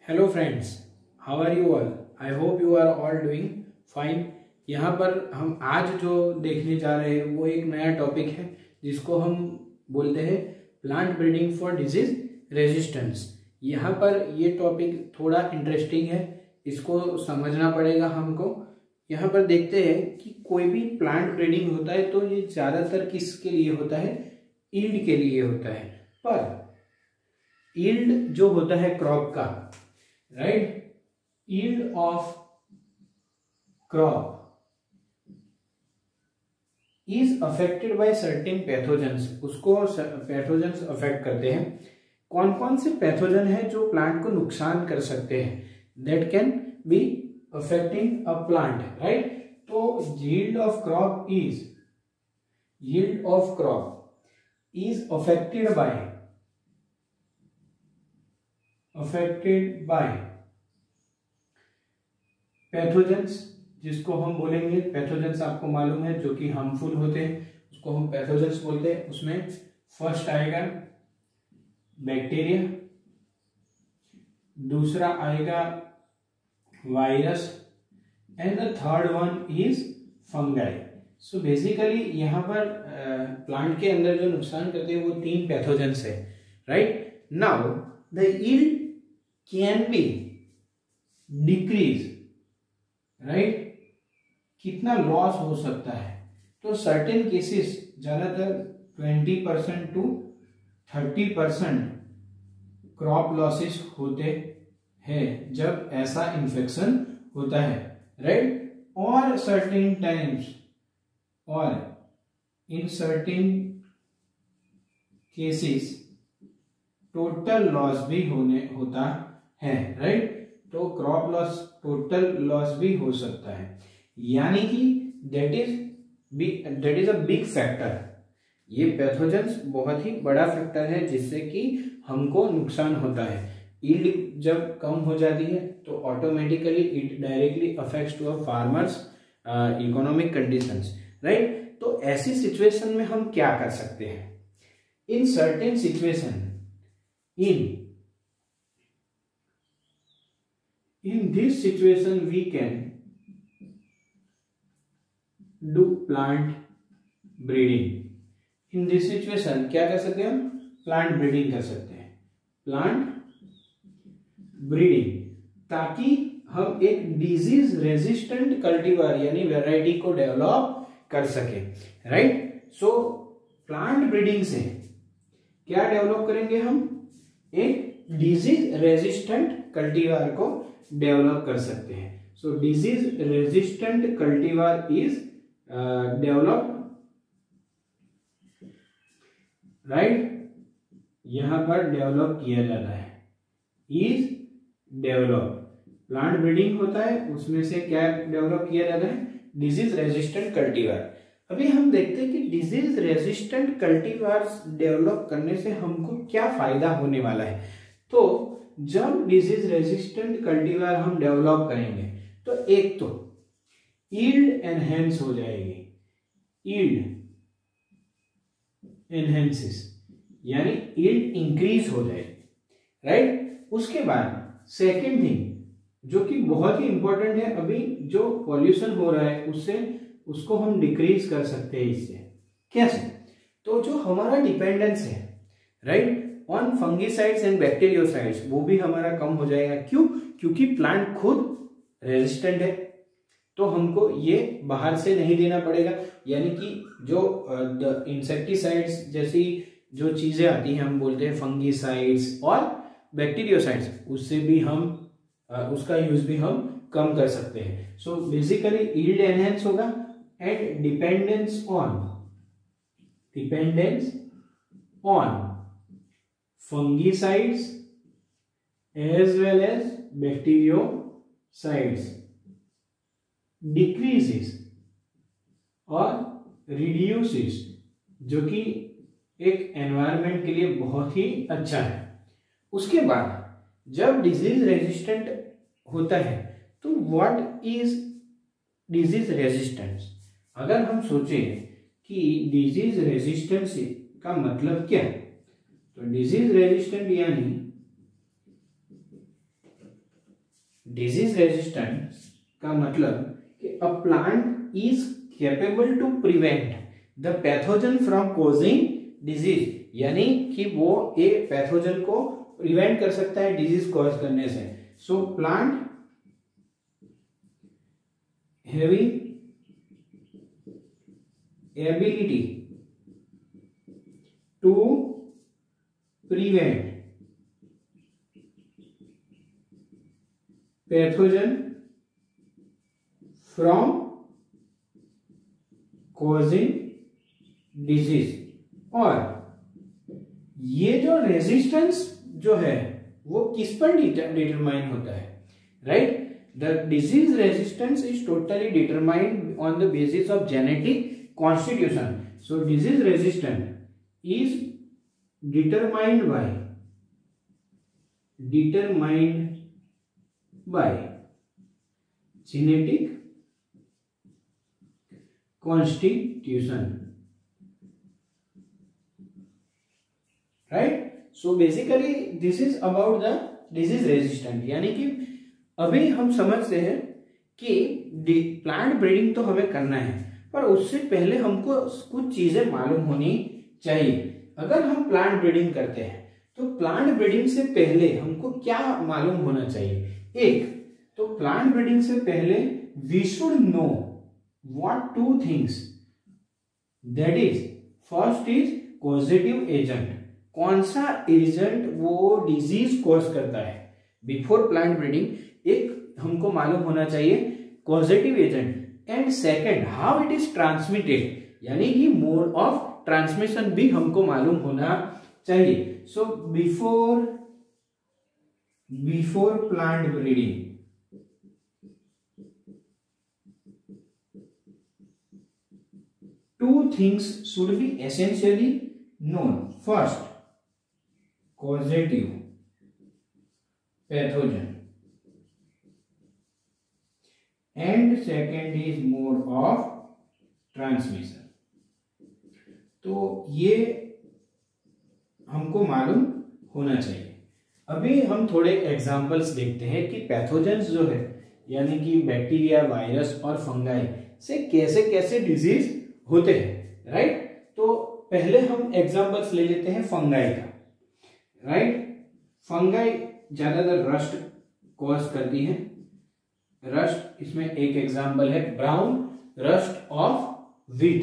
Hello friends, how are you all? I hope you are all doing fine. यहाँ पर हम आज जो देखने जा रहे हैं वो एक नया टॉपिक है जिसको हम बोलते हैं plant breeding for disease resistance. यहाँ पर ये टॉपिक थोड़ा इंटरेस्टिंग है, इसको समझना पड़ेगा हमको। यहाँ पर देखते हैं कि कोई भी प्लांट ब्रीडिंग होता है तो ये ज़्यादातर किसके लिए होता है? ईल्ड के लिए होता है। पर ईल्ड जो होता है क्रॉप का, right, yield of crop is affected by certain pathogens। उसको पैथोजेंस अफेक्ट करते हैं। कौन कौन से पैथोजन है जो प्लांट को नुकसान कर सकते हैं? That can B affecting a plant, right. तो yield of crop is affected by pathogens, जिसको हम बोलेंगे पैथोजेंस। आपको मालूम है जो कि हार्मफुल होते हैं उसको हम पैथोजेंस बोलते हैं। उसमें फर्स्ट आएगा बैक्टीरिया, दूसरा आएगा virus and the third one is fungi. So basically यहाँ पर प्लांट के अंदर जो नुकसान करते हैं वो 3 पैथोजेंस है, right. Now the yield can be decrease, right. कितना लॉस हो सकता है? तो सर्टेन केसेस ज्यादातर 20% टू 30% क्रॉप लॉसेस होते हैं जब ऐसा इन्फेक्शन होता है, राइट। और सर्टेन टाइम्स और in certain cases total loss भी होता है, राइट। तो क्रॉप लॉस, टोटल लॉस भी हो सकता है। यानी कि that is a big factor. ये पैथोजेंस बहुत ही बड़ा फैक्टर है जिससे कि हमको नुकसान होता है। यील्ड जब कम हो जाती है तो automatically it directly affects to a farmers economic conditions, right. तो ऐसी सिचुएशन में हम क्या कर सकते हैं? In certain situation, in this situation we can do plant breeding। in this situation क्या कर सकते हैं? हम प्लांट ब्रीडिंग कर सकते हैं, प्लांट ब्रीडिंग, ताकि हम एक डिजीज रेजिस्टेंट कल्टीवार यानी वैरायटी को डेवलप कर सके, राइट। सो प्लांट ब्रीडिंग से क्या डेवलप करेंगे? हम एक डिजीज रेजिस्टेंट कल्टीवार को डेवलप कर सकते हैं। So disease resistant cultivar is develop, right. यहां पर डेवलप किया जाता है, इज डेवलप। प्लांट ब्रीडिंग होता है, उसमें से क्या डेवलप किया जाता है? Disease resistant cultivar. अभी हम देखते हैं कि डिजीज रेजिस्टेंट कल्टीवार डेवलप करने से हमको क्या फायदा होने वाला है। तो जब डिजीज रेजिस्टेंट कल्टीवार हम डेवलप करेंगे तो एक तो यील्ड एनहेंस हो जाएगी, यील्ड एनहेंसिस यानी यील्ड इंक्रीज हो जाएगी, राइट। उसके बाद सेकंड थिंग जो कि बहुत ही इंपॉर्टेंट है, अभी जो पॉल्यूशन हो रहा है उसको हम डिक्रीज कर सकते हैं। इससे कैसे? तो जो हमारा डिपेंडेंस है, राइट, ऑन फंगीसाइड्स एंड बैक्टीरियोसाइड्स, वो भी हमारा कम हो जाएगा। क्यों? क्योंकि प्लांट खुद रेजिस्टेंट है तो हमको ये बाहर से नहीं देना पड़ेगा। यानी कि जो इंसेक्टिसाइड्स जैसी जो चीजें आती हैं, हम बोलते हैं फंगीसाइड्स और बैक्टीरियोसाइड्स, उससे भी हम उसका यूज भी हम कम कर सकते हैं। सो बेसिकली यील्ड एनहेंस होगा and dependence on fungicides as well as bacteriocides decreases और reduces, जो कि एक एनवायरमेंट के लिए बहुत ही अच्छा है। उसके बाद जब डिजीज रेजिस्टेंट होता है तो व्हाट इज डिजीज रेजिस्टेंस? अगर हम सोचें कि डिजीज रेजिस्टेंस का मतलब क्या है, तो डिजीज रेजिस्टेंट यानी डिजीज रेजिस्टेंस का मतलब कि a plant is capable to prevent the pathogen from causing disease, यानी कि वो एक पैथोजन को प्रिवेंट कर सकता है डिजीज कॉज करने से। So plant having ability to prevent pathogen from causing disease. और ये जो रेजिस्टेंस जो है वो किस पर डिटरमाइन होता है, right? The disease resistance is totally determined on the basis of genetic constitution. So disease resistant is determined by genetic constitution, right? So basically this is about the disease resistant, यानी कि अभी हम समझते हैं कि plant breeding तो हमें करना है, पर उससे पहले हमको कुछ चीजें मालूम होनी चाहिए। अगर हम प्लांट ब्रीडिंग करते हैं तो प्लांट ब्रीडिंग से पहले हमको क्या मालूम होना चाहिए? एक तो प्लांट ब्रीडिंग से पहले we should know what two things, that is first is causative agent, कौन सा एजेंट वो डिजीज कॉज करता है। बिफोर प्लांट ब्रीडिंग एक हमको मालूम होना चाहिए causative agent, and second how it is transmitted, यानी कि मोड ऑफ ट्रांसमिशन भी हमको मालूम होना चाहिए। So before plant breeding two things should be essentially known. First, causative pathogen, and second is mode of transmission. तो ये हमको मालूम होना चाहिए। अभी हम थोड़े एग्जाम्पल्स देखते हैं कि पैथोजेंस जो है, यानी कि बैक्टीरिया, वायरस और फंगाई से कैसे कैसे डिजीज होते हैं, राइट? तो पहले हम एग्जांपल्स ले लेते हैं फंगाई का, राइट? फंगाई ज्यादातर रस्ट कॉज करती है। रस्ट, इसमें एक एग्जांपल है brown rust of wheat,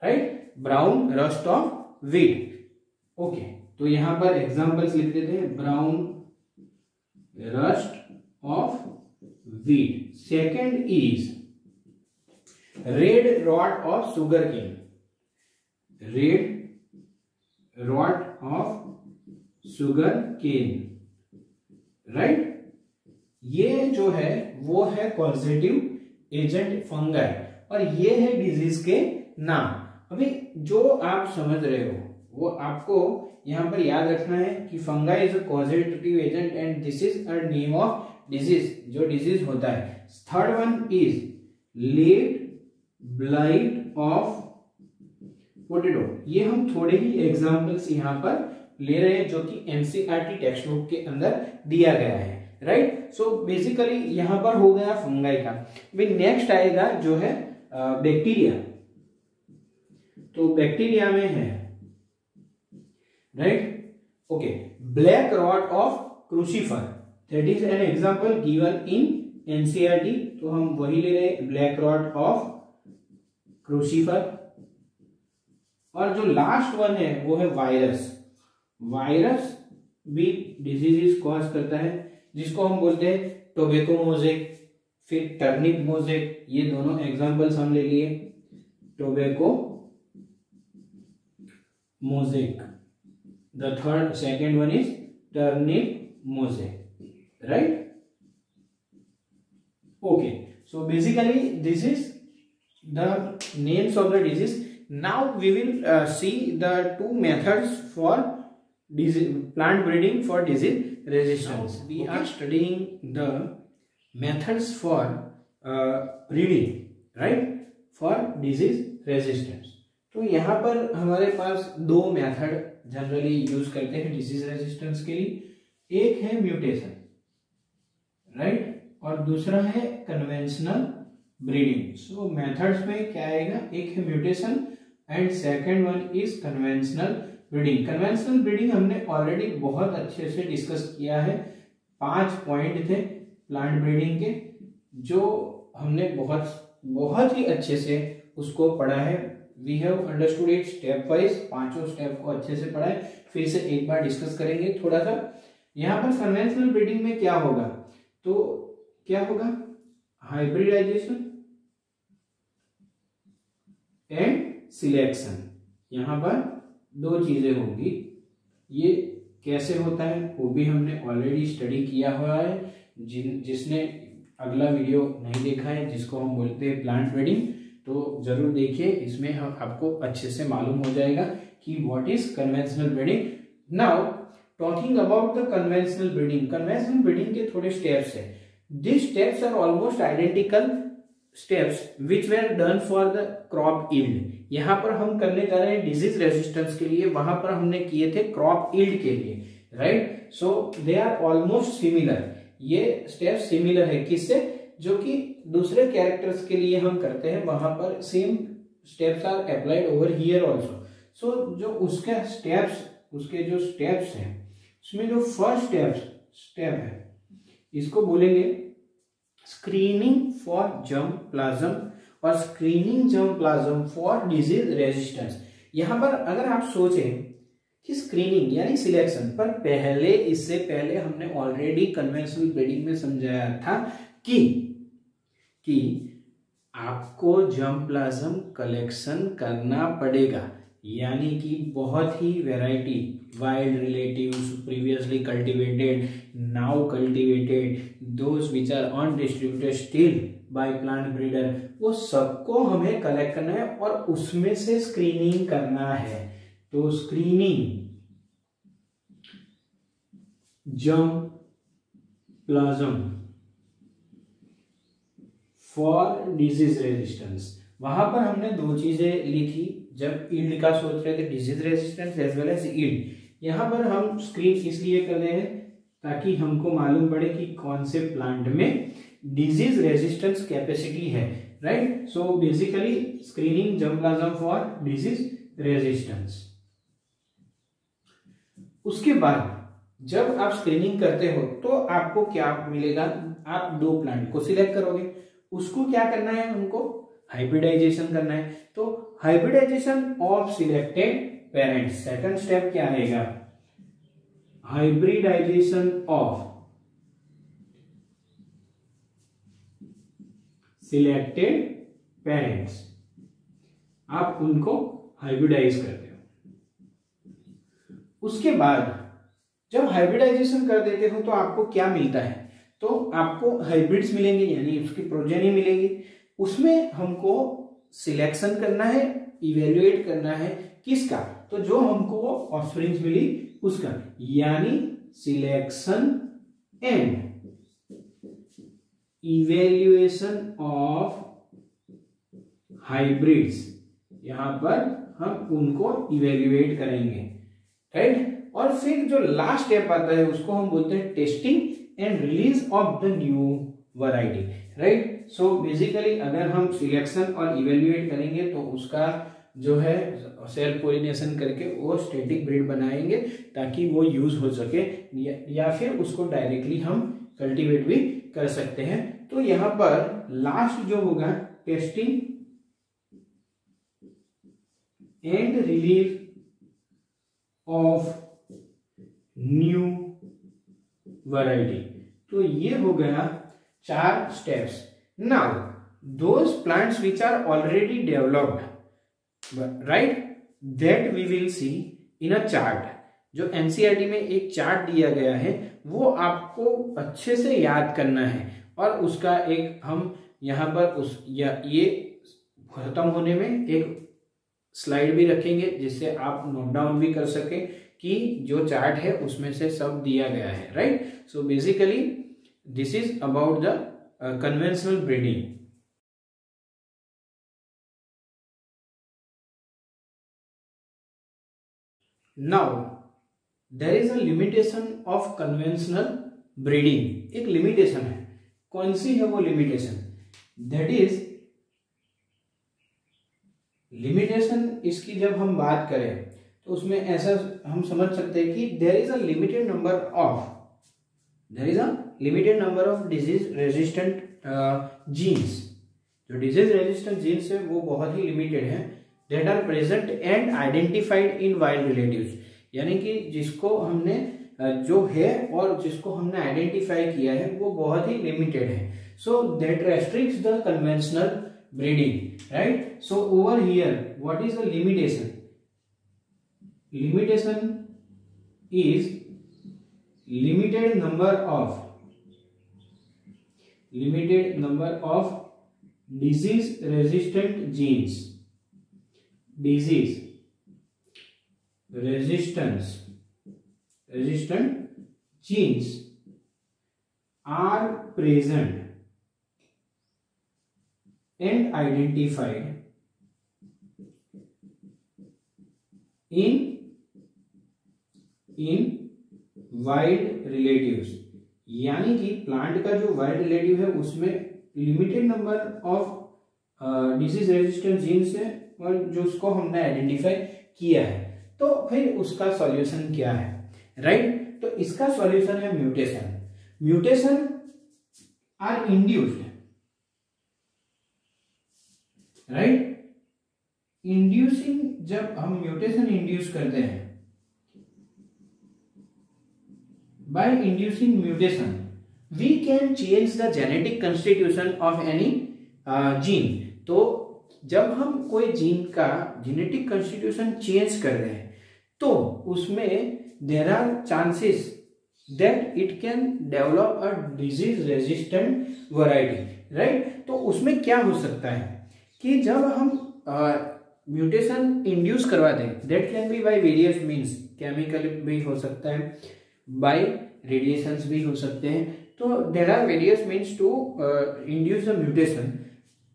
right? Brown rust of wheat. Okay, तो यहां पर एग्जांपल्स लिख देते हैं, brown rust of wheat. Second is red rot of sugarcane, red rot of sugarcane, right? ये जो है वो है कॉजेटिव एजेंट फंगाई, और ये है डिजीज के नाम। अभी जो आप समझ रहे हो वो आपको यहां पर याद रखना है कि fungi is a causative agent and this is a name of disease, जो डिजीज होता है। Third one is late blight of potato. ये हम थोड़े ही एग्जांपल्स यहां पर ले रहे हैं जो कि एनसीईआरटी टेक्स्ट बुक के अंदर दिया गया है, राइट? सो बेसिकली यहां पर हो गया फंगाई का। नेक्स्ट आएगा जो है बैक्टीरिया। तो बैक्टीरिया में है, right? Okay, black rot of crucifer, that is an example given in NCERT. तो हम वही ले रहे हैं, ब्लैक रॉट ऑफ क्रूसीफर। और जो लास्ट वन है वो है वायरस। वायरस भी डिजीज कॉज करता है, जिसको हम बोलते हैं टोबैको मोज़ेक, फिर टर्निप मोज़ेक। ये दोनों एग्जांपल्स हम ले लिए, tobacco mosaic. The third second one is turnip mosaic, right? Okay, so basically this is the names of the disease. Now we will see the two methods for plant breeding for disease resistance. Now, we are studying the methods for breeding, right, for disease resistance. तो यहाँ पर हमारे पास दो method generally use करते हैं disease resistance के लिए। एक है म्यूटेशन, राइट, और दूसरा है कन्वेंशनल ब्रीडिंग। सो मेथड्स में क्या आएगा, एक है mutation and second one is conventional breeding. Conventional breeding हमने ऑलरेडी बहुत अच्छे से डिस्कस किया है, 5 पॉइंट थे प्लांट ब्रीडिंग के जो हमने बहुत ही अच्छे से उसको पढ़ा है। We have understood it stepwise, 5 step को अच्छे से पढ़ा है। फिर से एक बार डिस्कस करेंगे थोड़ा सा। यहाँ पर कन्वेंशनल ब्रीडिंग में क्या होगा, तो क्या होगा, हाइब्रिडाइजेशन एंड सिलेक्शन। यहाँ पर 2 चीजें होगी। ये कैसे होता है वो भी हमने ऑलरेडी स्टडी किया हुआ है। जिसने अगला वीडियो नहीं देखा है, जिसको हम बोलते हैं प्लांट ब्रीडिंग, तो जरूर देखिए। इसमें हम आपको अच्छे से मालूम हो जाएगा कि what is conventional breeding. Now talking about the conventional breeding, conventional breeding के थोड़े स्टेप्स है। This steps are almost identical steps which were done for the crop yield. यहाँ पर हम करने जा रहे हैं डिजीज रेजिस्टेंस के लिए, वहां पर हमने किए थे क्रॉप यील्ड के लिए, right. So they are almost similar. ये स्टेप सिमिलर है, किससे, जो कि दूसरे कैरेक्टर्स के लिए हम करते हैं, वहां पर same steps are applied over here also. So जो उसके जो स्टेप्स हैं, उसमें जो फर्स्ट स्टेप है इसको बोलेंगे स्क्रीनिंग फॉर जर्म प्लाज्म और screening germ plasm for disease resistance. यहां पर अगर आप सोचें कि स्क्रीनिंग यानी सिलेक्शन, पर इससे पहले हमने ऑलरेडी कन्वेंशनल ब्रीडिंग में समझाया था कि आपको जर्म प्लाज्म कलेक्शन करना पड़ेगा, यानी कि बहुत ही variety, wild relatives, previously cultivated, now cultivated, those which are undistributed still by plant breeder, वो सबको हमें कलेक्ट करना है और उसमें से स्क्रीनिंग करना है। तो screening germ plasm for disease resistance, वहां पर हमने 2 चीजें ली थी जब यील्ड का सोच रहे थे, disease resistance as well as yield. यहां पर हम स्क्रीन इसलिए कर रहे हैं ताकि हमको मालूम पड़े कि कौन से प्लांट में डिजीज रेजिस्टेंस कैपेसिटी है, right. So basically screening germ plasm for disease resistance. उसके बाद जब आप स्क्रीनिंग करते हो तो आपको क्या मिलेगा, आप 2 प्लांट को सिलेक्ट करोगे, उसको क्या करना है, हमको हाइब्रिडाइजेशन करना है। तो hybridization of selected parents, second step क्या आएगा, हाइब्रिडाइजेशन ऑफ सिलेक्टेड पेरेंट्स, आप उनको हाइब्रिडाइज करते हो। उसके बाद जब हाइब्रिडाइजेशन कर देते हो तो आपको क्या मिलता है, तो आपको हाइब्रिड्स मिलेंगे, यानी उसकी प्रोजेनी मिलेगी। उसमें हमको सिलेक्शन करना है, इवेल्युएट करना है, किसका, तो जो हमको ऑफस्प्रिंग्स मिली उसका, यानी selection and evaluation of hybrids. यहां पर हम उनको इवेल्युएट करेंगे, राइट। और फिर जो लास्ट स्टेप आता है उसको हम बोलते हैं testing and release of the new variety, right. So basically अगर हम सिलेक्शन और इवेल्युएट करेंगे तो उसका जो है सेल्फ पोलिनेशन करके वो स्टैटिक ब्रीड बनाएंगे ताकि वो यूज हो सके, या फिर उसको डायरेक्टली हम कल्टीवेट भी कर सकते हैं। तो यहां पर लास्ट जो होगा testing and release of new variety. तो ये हो गया 4 steps. Now those plants which are already developed, right, that we will see in a chart. जो एनसीईआरटी में एक चार्ट दिया गया है वो आपको अच्छे से याद करना है, और उसका एक हम यहाँ पर ये खत्म होने में एक स्लाइड भी रखेंगे जिससे आप नोट डाउन भी कर सके कि जो चार्ट है उसमें से सब दिया गया है, right. So basically this is about the conventional breeding. Now there is a limitation of conventional breeding. एक लिमिटेशन है, कौन सी है वो लिमिटेशन? That is limitation. इसकी जब हम बात करें तो उसमें ऐसा हम समझ सकते हैं कि there is a limited number of disease resistant genes. जो डिजीज रेजिस्टेंट जीन्स है वो बहुत ही लिमिटेड है, that are present and identified in wild relatives. यानी कि जिसको हमने जो है और जिसको हमने आइडेंटिफाई किया है वो बहुत ही लिमिटेड है। So that restricts the conventional breeding, right? So over here what is the limitation? Limitation is limited number of disease resistant genes. Disease resistant genes are present and identified in wild relatives. यानी कि plant का जो wild relative है उसमें limited number of disease resistant genes है और जो उसको हमने आइडेंटिफाई किया है। तो फिर उसका सॉल्यूशन क्या है, राइट? तो इसका सॉल्यूशन है mutation are induced, right? Inducing, जब हम म्यूटेशन इंड्यूस करते हैं, by inducing mutation we can change the genetic constitution of any gene। तो जब हम कोई जीन का जेनेटिक कंस्टिट्यूशन चेंज कर रहे हैं तो उसमें there are chances that it can develop a disease resistant variety, right? तो उसमें क्या हो सकता है कि जब हम म्यूटेशन इंड्यूस करवाते हैं, that can B by various means, chemical भी हो सकता है, बाय रेडिएशंस भी हो सकते हैं। तो there are various means to induce the mutation.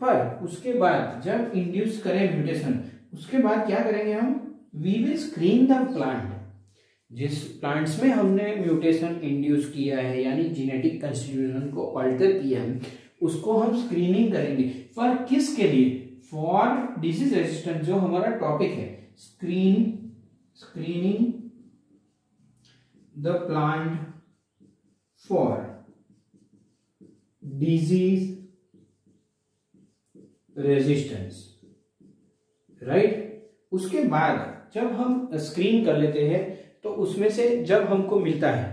पर उसके बाद जब इंड्यूस करें म्यूटेशन, उसके बाद क्या करेंगे हम? We will screen the plant. जिस प्लांट्स में हमने म्यूटेशन इंड्यूस किया है यानी जेनेटिक कंस्टिट्यूशन को अल्टर किया है, उसको हम स्क्रीनिंग करेंगे। फॉर किसके लिए? फॉर डिजीज रेजिस्टेंट, जो हमारा टॉपिक है। Screening the plant for disease resistance, right? उसके बाद जब हम स्क्रीन कर लेते हैं तो उसमें से जब हमको मिलता है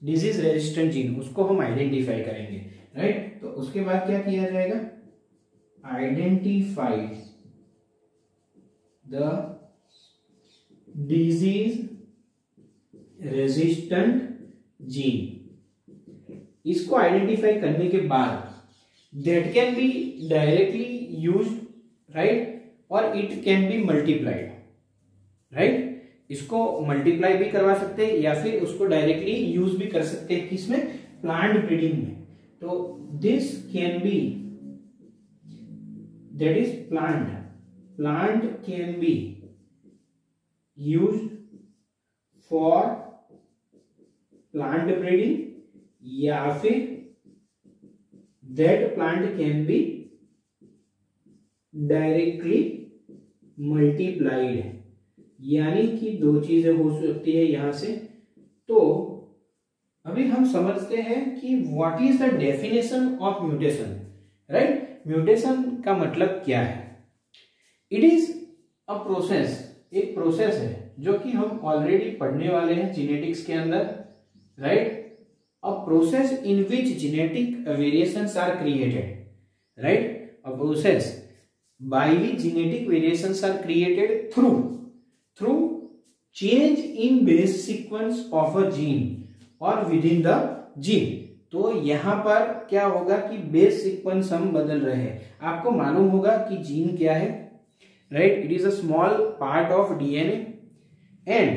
डिजीज रेजिस्टेंट जीन, उसको हम आइडेंटिफाई करेंगे, राइट? तो उसके बाद क्या किया जाएगा? Identify the disease resistant gene. इसको आइडेंटिफाई करने के बाद that can be directly used, right? और it can be multiplied, right? इसको मल्टीप्लाई भी करवा सकते हैं या फिर उसको डायरेक्टली यूज भी कर सकते हैं। किसमें? प्लांट ब्रीडिंग में। तो this can be, that is plant can be used for plant breeding या फिर that plant can be directly multiplied. यानी कि दो चीजें हो सकती है यहां से। तो अभी हम समझते हैं कि what is the definition of mutation, right? Mutation का मतलब क्या है? इट इज अ प्रोसेस, एक प्रोसेस है जो कि हम ऑलरेडी पढ़ने वाले हैं जेनेटिक्स के अंदर, right? A process in which genetic variations are created, right? A process by which genetic variations are created through change in base sequence of a gene और विद इन द जीन। तो यहां पर क्या होगा कि base sequence हम बदल रहे हैं। आपको मालूम होगा कि जीन क्या है, right? It is a small part of DNA and,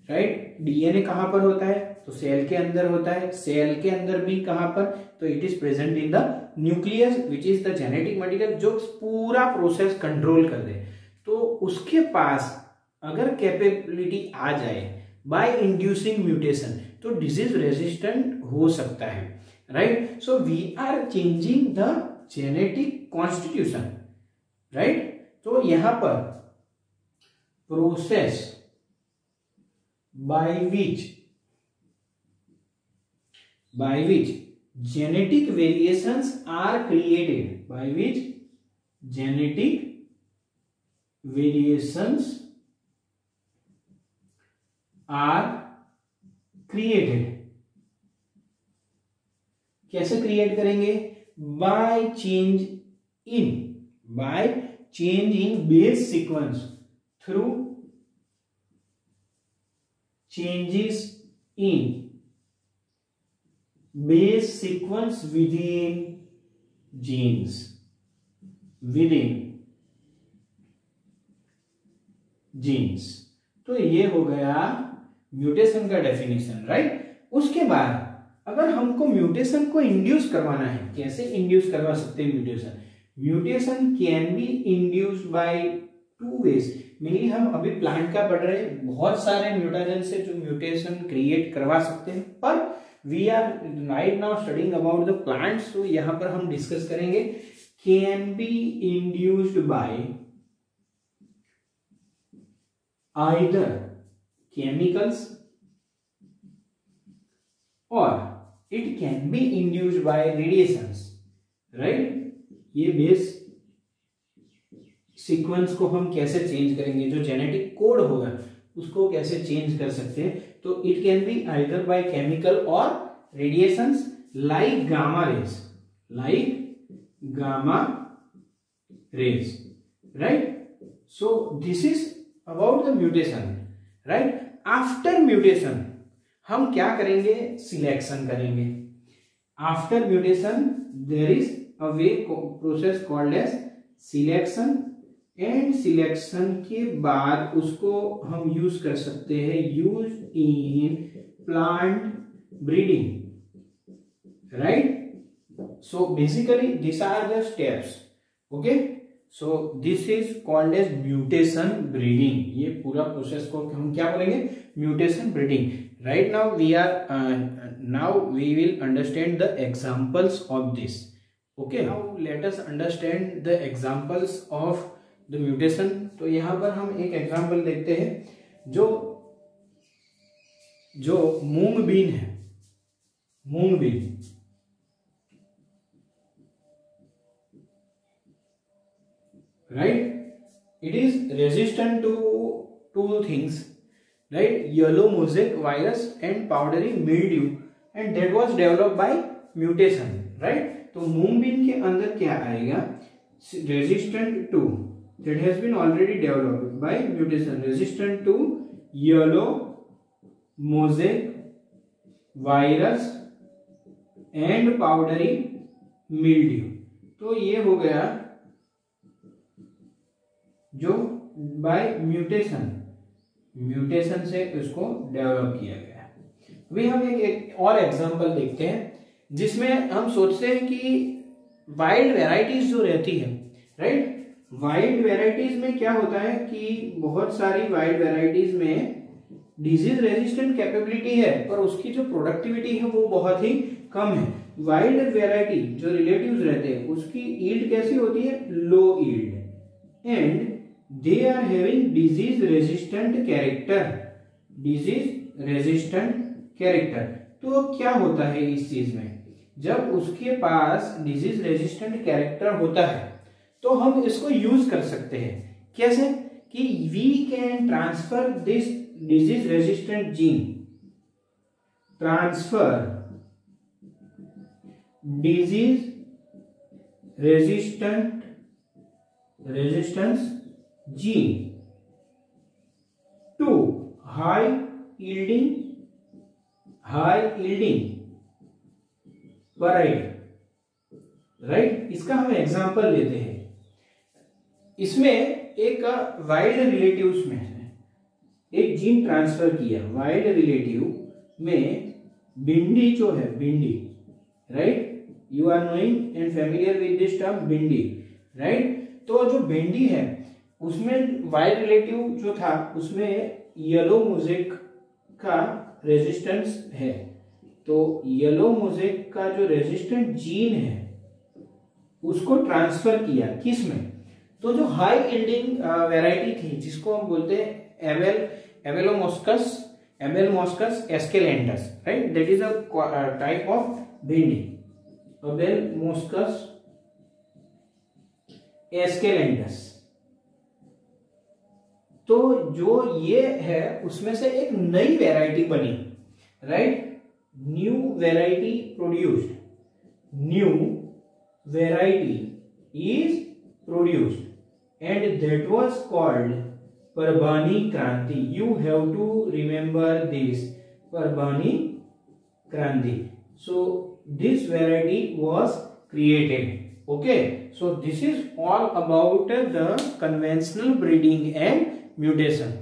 right? DNA कहां पर होता है? तो सेल के अंदर होता है। सेल के अंदर भी कहां पर? तो it is present in the nucleus which is the genetic material जो पूरा प्रोसेस कंट्रोल कर दे। तो उसके पास अगर कैपेबिलिटी आ जाए बाय इंड्यूसिंग म्यूटेशन तो डिजीज रेजिस्टेंट हो सकता है, right. So we are changing the genetic constitution, right. तो यहां पर process by which genetic variations are created, by which genetic variations are created. कैसे क्रिएट करेंगे? By change in base sequence, through changes in base sequence within genes. तो ये हो गया mutation का डेफिनेशन, राइट. उसके बाद अगर हमको म्यूटेशन को इंड्यूस करवाना है, कैसे इंड्यूस करवा सकते हैं mutation? Mutation can be induced by two ways. Mainly हम अभी प्लांट का पढ़ रहे हैं, बहुत सारे म्यूटेशन से जो म्यूटेशन क्रिएट करवा सकते हैं, पर we are right now studying about the plants. तो यहां पर हम डिस्कस करेंगे can be induced by either chemicals और it can be induced by radiations, right. ये बेस सीक्वेंस को हम कैसे चेंज करेंगे, जो जेनेटिक कोड होगा उसको कैसे चेंज कर सकते हैं? तो it can be either by chemical और radiations like gamma rays, right. So this is about the mutation, right. After mutation हम क्या करेंगे? सिलेक्शन करेंगे. After mutation there is a way process called as selection, and selection के बाद उसको हम use कर सकते हैं, use in plant breeding, right. So basically this are the steps. Okay, so this is called as mutation breeding. ये पूरा process को हम क्या बोलेंगे? Mutation breeding. Right now we will understand the examples of this. Okay, now let us understand the examples of the mutation. तो यहां पर हम एक एग्जांपल देखते हैं, जो मूंग बीन है, right. It is resistant to two things, right. Yellow mosaic virus and powdery mildew, and that was developed by mutation, right. तो मूंग बीन के अंदर क्या आएगा? Resistant to, that has been already developed by mutation, resistant to yellow mosaic virus and powdery mildew. तो ये हो गया जो बाय म्यूटेशन से उसको डेवलप किया गया. अभी हम एक और एग्जांपल देखते हैं, जिसमें हम सोचते हैं कि वाइल्ड वेराइटीज जो रहती है, राइट. वाइल्ड वेराइटीज में क्या होता है कि बहुत सारी वाइल्ड वेराइटीज में डिजीज रेजिस्टेंट कैपेबिलिटी है, पर उसकी जो प्रोडक्टिविटी है वो बहुत ही कम है. वाइल्ड वेराइटी जो रिलेटिव्स रहते हैं उसकी ईल्ड कैसी होती है? Low yield, and they are having disease resistant character. तो क्या होता है इस चीज में? जब उसके पास डिजीज रेजिस्टेंट कैरेक्टर होता है तो हम इसको यूज कर सकते हैं. कैसे? कि we can transfer this disease resistant gene, resistance gene to high yielding variety, right. इसका हम एग्जांपल लेते हैं. इसमें एक वाइल्ड रिलेटिव्स में एक जीन ट्रांसफर किया. वाइल्ड रिलेटिव में भिंडी जो है, right. You are knowing and familiar with this term bhindi, right. तो जो भिंडी है उसमें वाइल्ड रिलेटिव जो था उसमें येलो मोज़ेक का रेजिस्टेंस है. तो येलो मोज़ेक का जो रेजिस्टेंट जीन है उसको ट्रांसफर किया किसमें, तो जो हाई यील्डिंग वैरायटी थी जिसको हम बोलते हैं Abelmoschus esculentus, right, that is a type of bhindi, Abelmoschus एस्केलेंटस। तो जो ये है उसमें से एक नई वैरायटी बनी, right, new variety produced, new variety is produced and that was called Parbhani Kranti. You have to remember this, Parbhani Kranti. So this variety was created. Okay, so this is all about the conventional breeding and mutation.